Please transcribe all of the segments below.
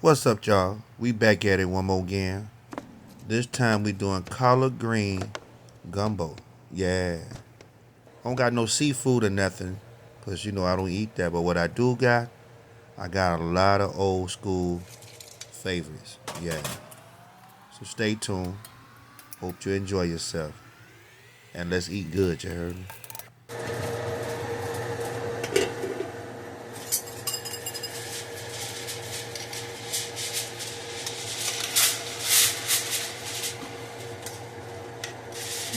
What's up, y'all? We back at it one more again. This time we doing collard green gumbo. Yeah. I don't got no seafood or nothing, cause I don't eat that. But what I do got, I got a lot of old school favorites. Yeah. So stay tuned. Hope you enjoy yourself. And let's eat good, you heard me?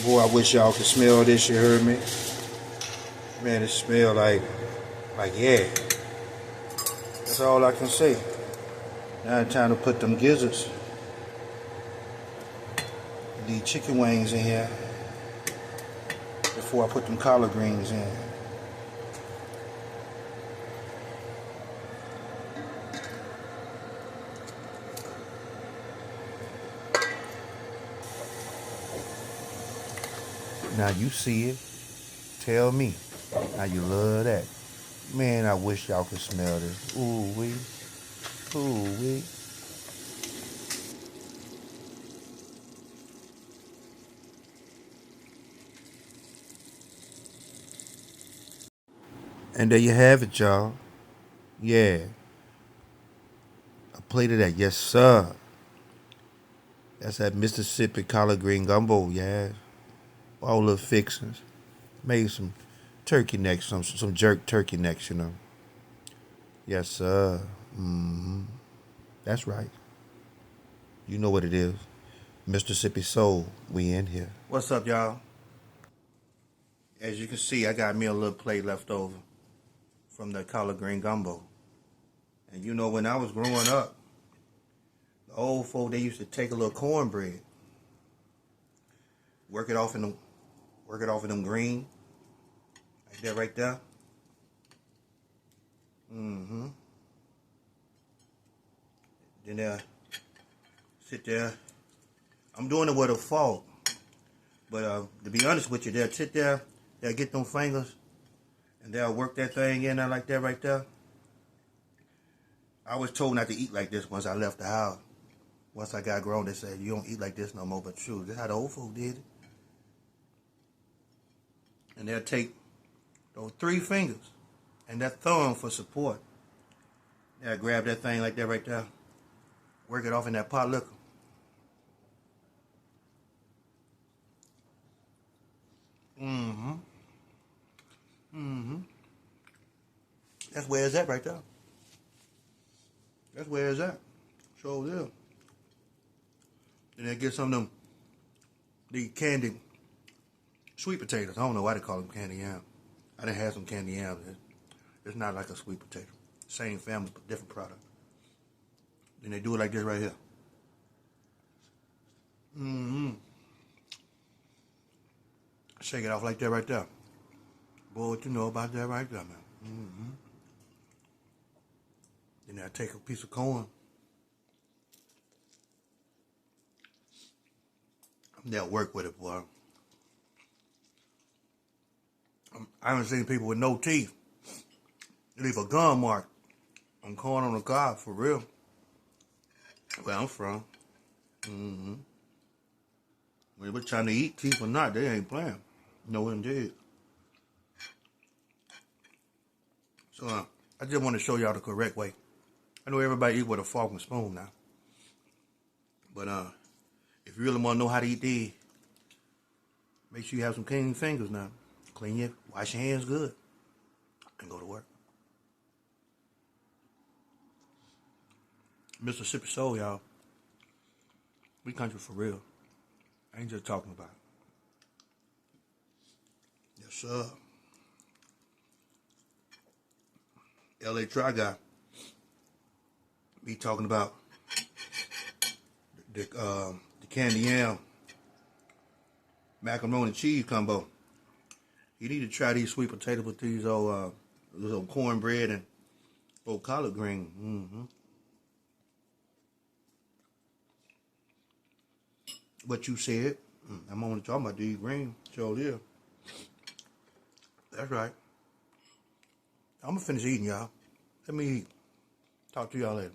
Boy, I wish y'all could smell this, you heard me? Man, it smell like yeah. That's all I can say. Now it's time to put them gizzards, the chicken wings in here before I put them collard greens in. Now you see it. Tell me how you love that. Man, I wish y'all could smell this. Ooh wee. Ooh wee. And there you have it, y'all. Yeah. A plate of that. Yes, sir. That's that Mr.Ssippi Collard Green Gumbo, yeah. All the fixings. Made some turkey necks, some jerk turkey necks. Yes, sir. Mm-hmm. That's right. You know what it is. Mr.Ssippi Soul, we in here. What's up, y'all? As you can see, I got me a little plate left over from the collard green gumbo. And when I was growing up, the old folk, they used to take a little cornbread, work it off in them green, like that right there. Mm-hmm. Then they'll sit there. I'm doing it with a fork, but to be honest with you, they'll sit there, they'll get them fingers, and they'll work that thing in there like that right there. I was told not to eat like this once I left the house. Once I got grown, they said, you don't eat like this no more, but true. This is how the old folk did it. And they'll take those 3 fingers and that thumb for support. They'll grab that thing like that right there, work it off in that pot liquor. Mm-hmm. Mm-hmm. That's where it's at right there. That's where it's at. So yeah. Then they get some of them, the candied sweet potatoes. I don't know why they call them candy yams. I done had some candy yams. It's not like a sweet potato. Same family, but different product. Then they do it like this right here. Mm-hmm. Shake it off like that right there. Boy, what you know about that right there, man. Mm-hmm. Then I take a piece of corn. They'll work with it, boy. I haven't seen people with no teeth leave a gum mark on corn on the cob, for real. Where I'm from. Mm-hmm. When we're trying to eat teeth or not, they ain't playing. No, indeed. So I just want to show y'all the correct way. I know everybody eat with a fork and spoon now. But if you really want to know how to eat these, make sure you have some clean fingers now. Wash your hands good, and go to work. Mr.Ssippi Soul, y'all. We country for real. I ain't just talking about it. Yes, sir. LA Try Guy. Be talking about the candy yam macaroni and cheese combo. You need to try these sweet potatoes with these old cornbread and old collard green. Mm-hmm. What you said. I'm only talking about these green. Sure is. That's right. I'm gonna finish eating, y'all. Let me eat. Talk to y'all later.